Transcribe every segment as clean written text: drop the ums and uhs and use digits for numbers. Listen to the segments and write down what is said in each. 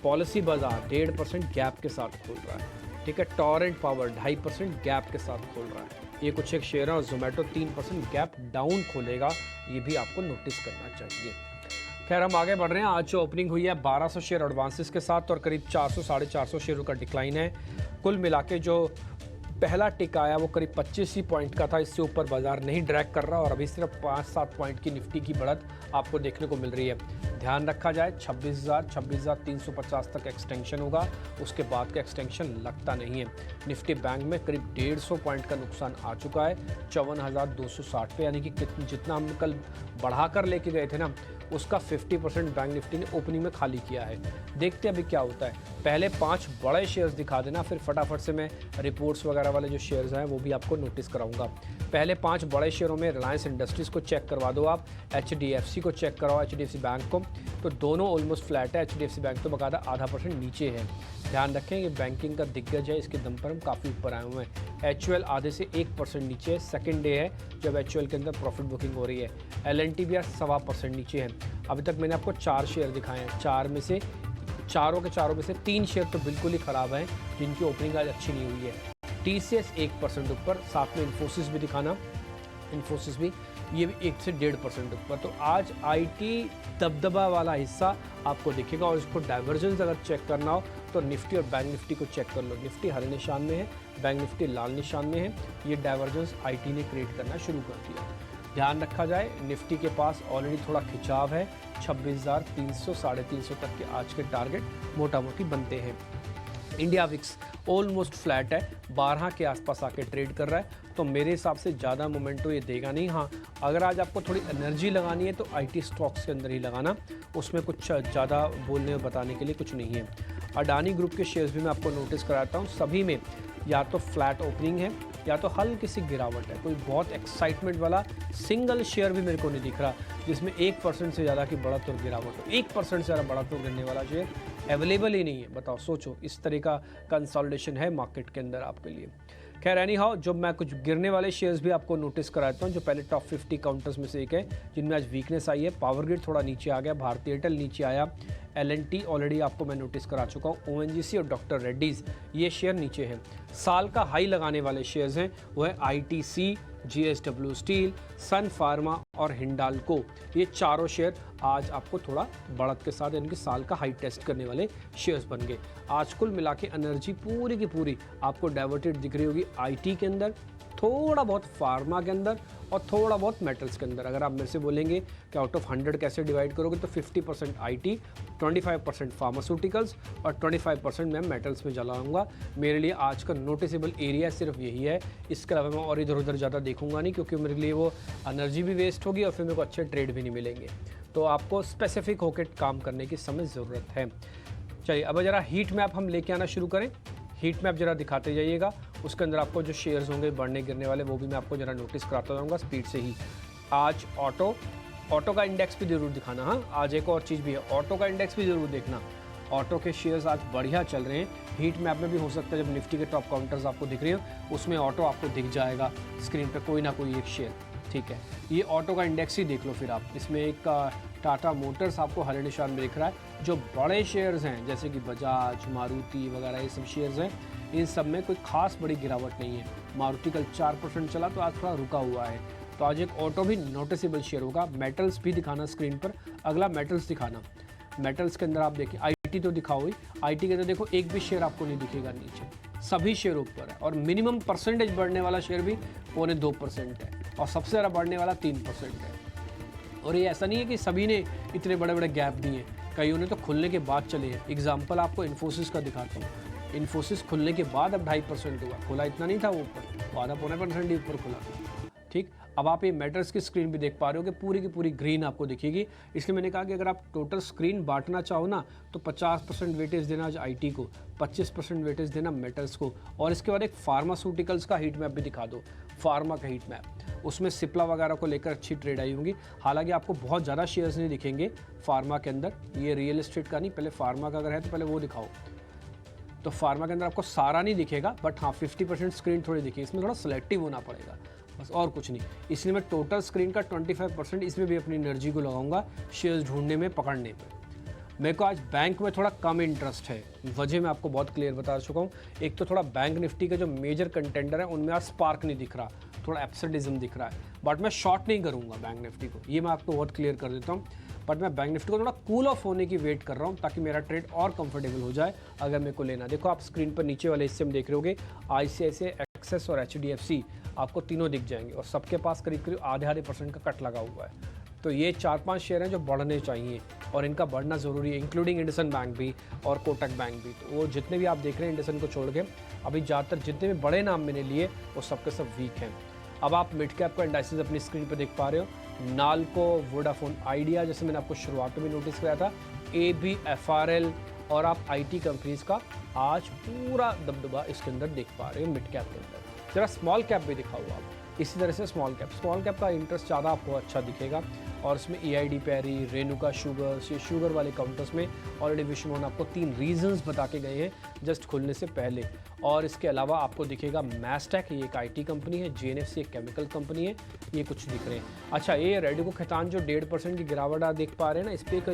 Policy बाजार 1.5% gap के साथ खोल रहा है। ठीक है, टॉरेंट पावर 2.5% गैप के साथ खोल रहा है। ये कुछ एक शेयर है और जोमेटो 3% गैप डाउन खोलेगा, ये भी आपको नोटिस करना चाहिए। खैर हम आगे बढ़ रहे हैं। आज जो ओपनिंग हुई है 1200 शेयर एडवांसेस के साथ और करीब 400 साढ़े 400 शेयरों का डिक्लाइन है। कुल मिला के जो पहला टिक आया वो करीब 25 ही पॉइंट का था, इससे ऊपर बाजार नहीं ड्रैग कर रहा और अभी सिर्फ 5-7 पॉइंट की निफ्टी की बढ़त आपको देखने को मिल रही है। ध्यान रखा जाए 26,350 तक एक्सटेंशन होगा, उसके बाद का एक्सटेंशन लगता नहीं है। निफ्टी बैंक में करीब 150 पॉइंट का नुकसान आ चुका है 54,260 पे, यानी कि जितना हम कल बढ़ाकर लेके गए थे ना, उसका 50% बैंक निफ्टी ने ओपनिंग में खाली किया है। देखते हैं अभी क्या होता है। पहले 5 बड़े शेयर्स दिखा देना, फिर फटाफट से मैं रिपोर्ट्स वगैरह वाले जो शेयर्स हैं वो भी आपको नोटिस कराऊंगा। पहले 5 बड़े शेयरों में रिलायंस इंडस्ट्रीज़ को चेक करवा दो आप, HDFC को चेक कराओ, HDFC बैंक को, तो दोनों ऑलमोस्ट फ्लैट है। HDFC बैंक तो बकायदा 0.5% नीचे है। ध्यान रखें ये बैंकिंग का दिग्गज है, इसके दम पर हम काफ़ी ऊपर आए हुए हैं। HUL आधे से 1% नीचे है, सेकेंड डे है जब HUL के अंदर प्रॉफिट बुकिंग हो रही है। L&T भी 1.25% नीचे है। अभी तक मैंने आपको 4 शेयर दिखाए हैं, चारों के चारों में से 3 शेयर तो बिल्कुल ही ख़राब हैं, जिनकी ओपनिंग आज अच्छी नहीं हुई है। TCS 1% ऊपर, साथ में इन्फोसिस भी दिखाना, इन्फोसिस भी ये भी 1 से 1.5% ऊपर। तो आज IT दबदबा वाला हिस्सा आपको दिखेगा और इसको डाइवर्जेंस अगर चेक करना हो तो निफ्टी और बैंक निफ्टी को चेक कर लो। निफ्टी हरे निशान में है, बैंक निफ्टी लाल निशान में है। ये डाइवर्जेंस IT ने क्रिएट करना शुरू कर दिया। ध्यान रखा जाए निफ्टी के पास ऑलरेडी थोड़ा खिंचाव है, 26,300 350 तक के आज के टारगेट मोटा मोटी बनते हैं। इंडिया विक्स ऑलमोस्ट फ्लैट है, 12 के आसपास आके ट्रेड कर रहा है, तो मेरे हिसाब से ज़्यादा मोमेंटो ये देगा नहीं। हाँ, अगर आज आपको थोड़ी एनर्जी लगानी है तो IT स्टॉक्स के अंदर ही लगाना, उसमें कुछ ज़्यादा बोलने और बताने के लिए कुछ नहीं है। अडानी ग्रुप के शेयर्स भी मैं आपको नोटिस कराता हूँ, सभी में या तो फ्लैट ओपनिंग है या तो हल्की सी गिरावट है। कोई बहुत एक्साइटमेंट वाला सिंगल शेयर भी मेरे को नहीं दिख रहा जिसमें 1% से ज़्यादा की बढ़त और गिरावट हो। 1% से ज़्यादा बढ़त और गिरने वाला शेयर अवेलेबल ही नहीं है। बताओ, सोचो, इस तरह का कंसोलिडेशन है मार्केट के अंदर आपके लिए। खैर एनी हाउ, जो मैं कुछ गिरने वाले शेयर्स भी आपको नोटिस कराता हूँ, जो पहले टॉप 50 काउंटर्स में से एक है जिनमें आज वीकनेस आई है। पावर ग्रिड थोड़ा नीचे आ गया, भारती एयरटेल नीचे आया, L&T ऑलरेडी आपको मैं नोटिस करा चुका हूँ, ONGC और डॉक्टर रेड्डीज़ ये शेयर नीचे हैं। साल का हाई लगाने वाले शेयर्स हैं वो है ITC, JSW स्टील, सन फार्मा और हिंडाल्को। ये चारों शेयर आज आपको थोड़ा बढ़त के साथ यानी कि साल का हाई टेस्ट करने वाले शेयर्स बन गए। आज कुल मिला के एनर्जी पूरी की पूरी आपको डाइवर्टेड दिख रही होगी IT के अंदर, थोड़ा बहुत फार्मा के अंदर और थोड़ा बहुत मेटल्स के अंदर। अगर आप मेरे से बोलेंगे कि आउट ऑफ 100 कैसे डिवाइड करोगे तो 50% IT, 25% फार्मास्यूटिकल्स और 25% मैं मेटल्स में जलाऊंगा। मेरे लिए आज का नोटिसेबल एरिया सिर्फ यही है, इसके अलावा मैं और इधर उधर ज़्यादा देखूंगा नहीं, क्योंकि मेरे लिए वो एनर्जी भी वेस्ट होगी और फिर मेरे को अच्छे ट्रेड भी नहीं मिलेंगे। तो आपको स्पेसिफिक होकर काम करने की समय ज़रूरत है। चलिए अब ज़रा हीट मैप हम लेके आना शुरू करें। हीट मैप जरा दिखाते जाइएगा, उसके अंदर आपको जो शेयर्स होंगे बढ़ने गिरने वाले वो भी मैं आपको जरा नोटिस कराता जाऊँगा स्पीड से ही। आज ऑटो का इंडेक्स भी ज़रूर दिखाना। हाँ, आज एक और चीज़ भी है, ऑटो का इंडेक्स भी ज़रूर देखना। ऑटो के शेयर्स आज बढ़िया चल रहे हैं। हीट मैप में भी हो सकता है जब निफ्टी के टॉप काउंटर्स आपको दिख रहे हो उसमें ऑटो आपको दिख जाएगा स्क्रीन पर कोई ना कोई एक शेयर। ठीक है, ये ऑटो का इंडेक्स ही देख लो फिर आप। इसमें एक टाटा मोटर्स आपको हरे निशान में दिख रहा है। जो बड़े शेयर्स हैं जैसे कि बजाज, मारुति वगैरह ये सब शेयर्स हैं, इन सब में कोई खास बड़ी गिरावट नहीं है। मारुति कल 4% चला तो आज थोड़ा रुका हुआ है। तो आज एक ऑटो भी नोटिसेबल शेयर होगा। मेटल्स भी दिखाना स्क्रीन पर, अगला मेटल्स दिखाना। मेटल्स के अंदर आप देखिए IT तो दिखाओ ही, IT के अंदर देखो एक भी शेयर आपको नहीं दिखेगा नीचे, सभी शेयर ऊपर है और मिनिमम परसेंटेज बढ़ने वाला शेयर भी 0.25% है और सबसे ज़्यादा बढ़ने वाला 3% है। और ये ऐसा नहीं है कि सभी ने इतने बड़े बड़े गैप दिए, कईयों ने तो खुलने के बाद चले हैं। एग्जाम्पल आपको इन्फोसिस का दिखाता हूँ। इन्फोसिस खुलने के बाद अब 2.5% हुआ, खुला इतना नहीं था वो ऊपर, आधा 0.25% ही ऊपर खुला। ठीक, अब आप ये मेटल्स की स्क्रीन भी देख पा रहे हो कि पूरी की पूरी ग्रीन आपको दिखेगी। इसलिए मैंने कहा कि अगर आप टोटल स्क्रीन बांटना चाहो ना तो 50% वेटेज देना आज IT को, 25% वेटेज देना मेटल्स को, और इसके बाद एक फार्मास्यूटिकल्स का हीट मैप भी दिखा दो। फार्मा का हीट मैप, उसमें सिप्ला वगैरह को लेकर अच्छी ट्रेड आई होंगी। हालांकि आपको बहुत ज़्यादा शेयर्स नहीं दिखेंगे फार्मा के अंदर, ये रियल एस्टेट का नहीं, पहले फार्मा का अगर है तो पहले वो दिखाओ। तो फार्मा के अंदर आपको सारा नहीं दिखेगा, बट हाँ 50% स्क्रीन थोड़ी दिखेगी। इसमें थोड़ा सेलेक्टिव होना पड़ेगा, बस और कुछ नहीं। इसलिए मैं टोटल स्क्रीन का 25% इसमें भी अपनी एनर्जी को लगाऊंगा शेयर्स ढूंढने में, पकड़ने में। मेरे को आज बैंक में थोड़ा कम इंटरेस्ट है। वजह मैं आपको बहुत क्लियर बता चुका हूँ। एक तो थोड़ा बैंक निफ्टी के जो मेजर कंटेंडर है उनमें आज स्पार्क नहीं दिख रहा, थोड़ा एब्सर्डिज्म दिख रहा है। बट मैं शॉर्ट नहीं करूँगा बैंक निफ्टी को, ये मैं आपको बहुत क्लियर कर देता हूँ। बट मैं बैंक निफ्टी को थोड़ा कूल ऑफ होने की वेट कर रहा हूँ ताकि मेरा ट्रेड और कंफर्टेबल हो जाए अगर मेरे को लेना। देखो आप स्क्रीन पर नीचे वाले हिस्से में देख रहे होगे ICICI, एक्सेस और HDFC आपको तीनों दिख जाएंगे और सबके पास करीब करीब आधे % का कट लगा हुआ है। तो ये 4-5 शेयर हैं जो बढ़ने चाहिए और इनका बढ़ना ज़रूरी है, इंक्लूडिंग इंडसन बैंक भी और कोटक बैंक भी। तो वो जितने भी आप देख रहे हैं इंडसन को छोड़ के अभी ज़्यादातर जितने भी बड़े नाम मैंने लिए वो सबके सब वीक हैं। अब आप मिड कैप का इंडाइसेस अपनी स्क्रीन पर देख पा रहे हो। नालको, वोडाफोन आइडिया, जैसे मैंने आपको शुरुआत में भी नोटिस किया था, ABFRL और आप IT कंपनीज़ का आज पूरा दबदबा इसके अंदर देख पा रहे हो मिड कैप के अंदर। ज़रा स्मॉल कैप भी दिखाओ आप, इसी तरह से स्मॉल कैप का इंटरेस्ट ज़्यादा आपको अच्छा दिखेगा और इसमें EID पैरी, रेणुका शुगर्स, ये शुगर वाले काउंटर्स में ऑलरेडी विश्वमोहन आपको 3 रीजंस बता के गए हैं जस्ट खुलने से पहले। और इसके अलावा आपको दिखेगा मैस्टेक, ये एक IT कंपनी है, JNFC एक केमिकल कंपनी है, ये कुछ दिख रहे हैं। अच्छा, ये रेडिको खैतान जो 1.5% की गिरावट आप देख पा रहे हैं ना, इस पर एक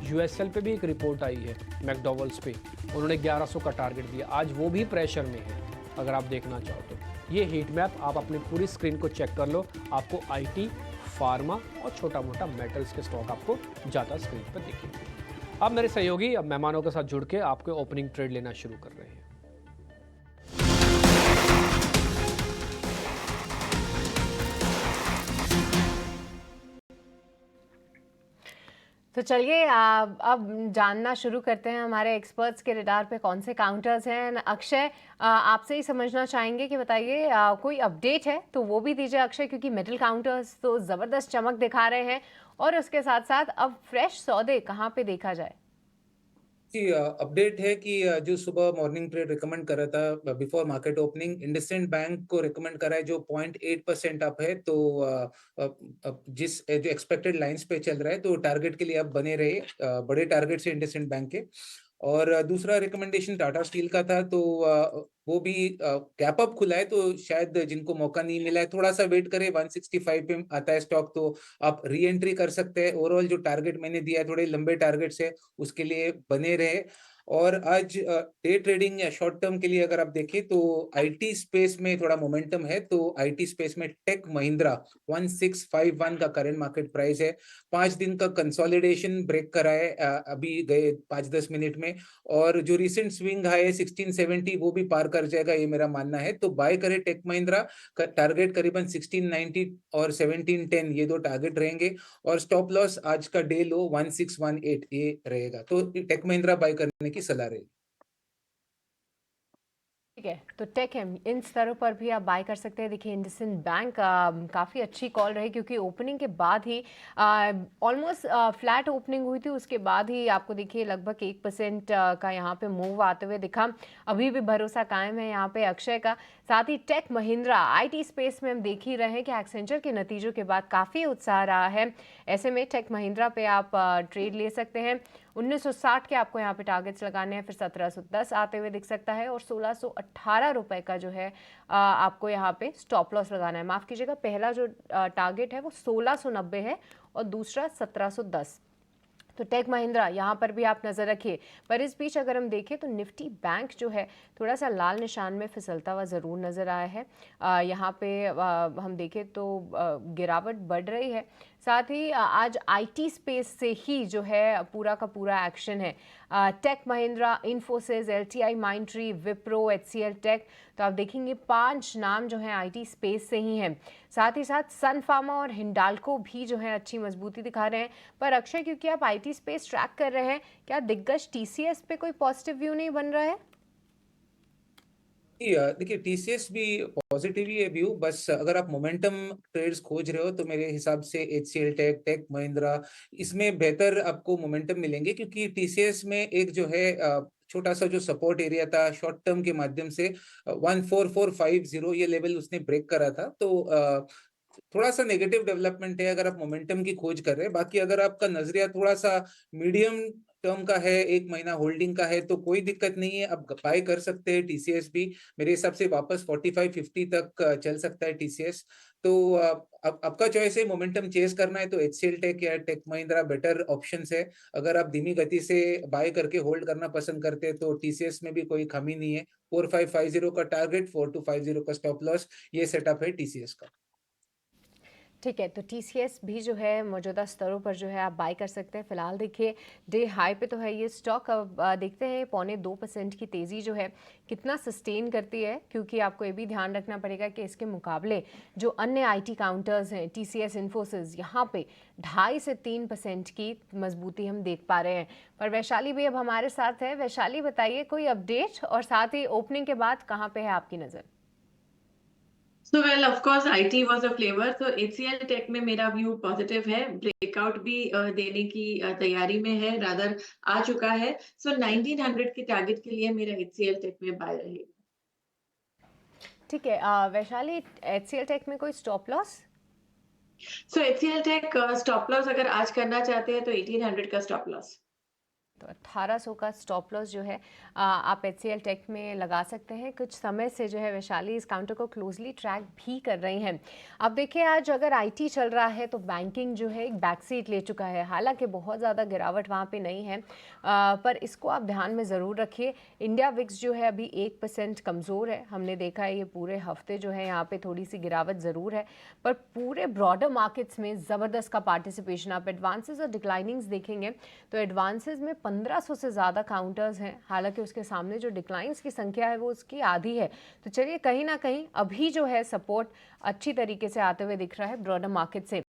USL पे भी एक रिपोर्ट आई है, मैकडॉवल्स पे उन्होंने 1100 का टारगेट दिया, आज वो भी प्रेशर में है अगर आप देखना चाहो तो। ये हीट मैप आप अपनी पूरी स्क्रीन को चेक कर लो, आपको IT, फार्मा और छोटा मोटा मेटल्स के स्टॉक आपको ज़्यादा स्क्रीन पर दिखेंगे। अब मेरे सहयोगी अब मेहमानों के साथ जुड़ के आपके ओपनिंग ट्रेड लेना शुरू कर रहे हैं। तो चलिए अब जानना शुरू करते हैं हमारे एक्सपर्ट्स के रडार पे कौन से काउंटर्स हैं। अक्षय, आपसे ही समझना चाहेंगे कि बताइए कोई अपडेट है तो वो भी दीजिए अक्षय, क्योंकि मेटल काउंटर्स तो ज़बरदस्त चमक दिखा रहे हैं और उसके साथ साथ अब फ्रेश सौदे कहाँ पे देखा जाए। जी, अपडेट है कि जो सुबह मॉर्निंग ट्रेड रिकमेंड कर रहा था before market opening, IndusInd bank को रिकमेंड करा है जो 0.8% अप है। तो जिस जो एक्सपेक्टेड लाइंस पे चल रहा है तो टारगेट के लिए अब बने रहे, बड़े टारगेट से इंडसइंड बैंक के। और दूसरा रिकमेंडेशन टाटा स्टील का था, तो वो भी गैप अप खुला है, तो शायद जिनको मौका नहीं मिला है थोड़ा सा वेट करें। 165 पे आता है स्टॉक तो आप री एंट्री कर सकते हैं। ओवरऑल जो टारगेट मैंने दिया है थोड़े लंबे टारगेट है, उसके लिए बने रहे। और आज डे ट्रेडिंग या शॉर्ट टर्म के लिए अगर आप देखें तो IT स्पेस में थोड़ा मोमेंटम है। तो IT स्पेस में टेक महिंद्रा 1651 का करंट मार्केट प्राइस है। 5 दिन का कंसोलिडेशन ब्रेक करा है अभी गए 5-10 मिनट में, और जो रिसेंट स्विंग हाई है 1670 वो भी पार कर जाएगा, ये मेरा मानना है। तो बाय करे टेक महिंद्रा का टारगेट करीबन 1690 और 1710, ये 2 टारगेट रहेंगे। और स्टॉप लॉस आज का डे लो 1618 ये रहेगा। तो टेक महिंद्रा बाय करने की सलाह रहेगी। ठीक है, तो टेक है इन स्तरों पर भी आप बाय कर सकते हैं। देखिए इंडसइंड बैंक काफ़ी अच्छी कॉल रही, क्योंकि ओपनिंग के बाद ही ऑलमोस्ट फ्लैट ओपनिंग हुई थी, उसके बाद ही आपको देखिए लगभग 1% का यहाँ पे मूव आते हुए दिखा। अभी भी भरोसा कायम है यहाँ पे अक्षय का। साथ ही टेक महिंद्रा IT स्पेस में हम देख ही रहे हैं कि एक्सेंचर के नतीजों के बाद काफ़ी उत्साह रहा है। ऐसे में टेक महिंद्रा पे आप ट्रेड ले सकते हैं। 1960 के आपको यहाँ पे टारगेट्स लगाने हैं, फिर 1710 आते हुए दिख सकता है और 1618 रुपए का जो है आपको यहाँ पे स्टॉप लॉस लगाना है। माफ़ कीजिएगा, पहला जो टारगेट है वो 1690 है और दूसरा 1710। तो टेक महिंद्रा यहाँ पर भी आप नज़र रखिए। पर इस बीच अगर हम देखें तो निफ्टी बैंक जो है थोड़ा सा लाल निशान में फिसलता हुआ ज़रूर नज़र आया है। यहाँ पे हम देखें तो गिरावट बढ़ रही है। साथ ही आज IT स्पेस से ही जो है पूरा का पूरा एक्शन है। Tech Mahindra, Infosys, LTI Mindtree, Wipro, HCL Tech, तो आप देखेंगे 5 नाम जो हैं IT स्पेस से ही हैं। साथ ही साथ सन फार्मा और हिंडाल्को भी जो है अच्छी मजबूती दिखा रहे हैं। पर अक्षय, क्योंकि आप IT स्पेस ट्रैक कर रहे हैं, क्या दिग्गज TCS पे कोई पॉजिटिव व्यू नहीं बन रहा है? देखिए TCS भी पॉजिटिव ही है व्यू, बस अगर आप मोमेंटम ट्रेड्स खोज रहे हो तो मेरे हिसाब से HCL टेक, टेक महिंद्रा, इसमें बेहतर आपको मोमेंटम मिलेंगे। क्योंकि TCS में एक जो है छोटा सा जो सपोर्ट एरिया था शॉर्ट टर्म के माध्यम से 14450 ये लेवल उसने ब्रेक करा था। तो थोड़ा सा नेगेटिव डेवलपमेंट है अगर आप मोमेंटम की खोज कर रहे हैं। बाकी अगर आपका नजरिया थोड़ा सा मीडियम टर्म का है, 1 महीना होल्डिंग का है, तो कोई दिक्कत नहीं है, आप बाय कर सकते हैं। TCS भी मेरे हिसाब से वापस 45-50 तक चल सकता है TCS। तो अब आपका चॉइस है, मोमेंटम चेस करना है तो एचसीएल टेक या टेक महिंद्रा बेटर ऑप्शंस है। अगर आप धीमी गति से बाय करके होल्ड करना पसंद करते हैं तो टीसीएस में भी कोई कमी नहीं है। 4550 का टारगेट, 4250 का स्टॉप लॉस, ये सेटअप है टीसीएस का। ठीक है, तो टीसीएस भी जो है मौजूदा स्तरों पर जो है आप बाय कर सकते हैं। फिलहाल देखिए डे हाई पे तो है ये स्टॉक। अब देखते हैं 0.25% की तेज़ी जो है कितना सस्टेन करती है, क्योंकि आपको ये भी ध्यान रखना पड़ेगा कि इसके मुकाबले जो अन्य आईटी काउंटर्स हैं, टीसीएस, इन्फोसिस, यहाँ पे 2.5 से 3% की मजबूती हम देख पा रहे हैं। पर वैशाली भी अब हमारे साथ है। वैशाली, बताइए कोई अपडेट, और साथ ही ओपनिंग के बाद कहाँ पे है आपकी नज़र? So well, of course, IT was a flavor. So HCL Tech में मेरा व्यू पॉजिटिव है, ब्रेकआउट भी देने की तैयारी में है, रादर आ चुका है। सो 1900 के टारगेट के लिए मेरा HCL Tech में बाय रहेगा। ठीक है, वैशाली, एचसीएल टेक में कोई स्टॉप लॉस? सो HCL Tech स्टॉप लॉस अगर आज करना चाहते हैं तो 1800 का स्टॉप लॉस। तो 1800 का स्टॉप लॉस जो है आप एचसीएल टेक में लगा सकते हैं। कुछ समय से जो है वैशाली इस काउंटर को क्लोजली ट्रैक भी कर रही हैं। अब देखिए, आज अगर आईटी चल रहा है तो बैंकिंग जो है एक बैक सीट ले चुका है। हालांकि बहुत ज़्यादा गिरावट वहाँ पे नहीं है, पर इसको आप ध्यान में ज़रूर रखिए। इंडिया विक्स जो है अभी 1% कमज़ोर है। हमने देखा है ये पूरे हफ्ते जो है यहाँ पे थोड़ी सी गिरावट ज़रूर है, पर पूरे ब्रॉडर मार्केट्स में ज़बरदस्त का पार्टिसिपेशन। आप एडवांसेस और डिक्लाइनिंग्स देखेंगे तो एडवांसेस में 1500 से ज़्यादा काउंटर्स हैं। हालांकि उसके सामने जो डिक्लाइंस की संख्या है वो उसकी आधी है। तो चलिए, कहीं ना कहीं अभी जो है सपोर्ट अच्छी तरीके से आते हुए दिख रहा है ब्रॉडर मार्केट से।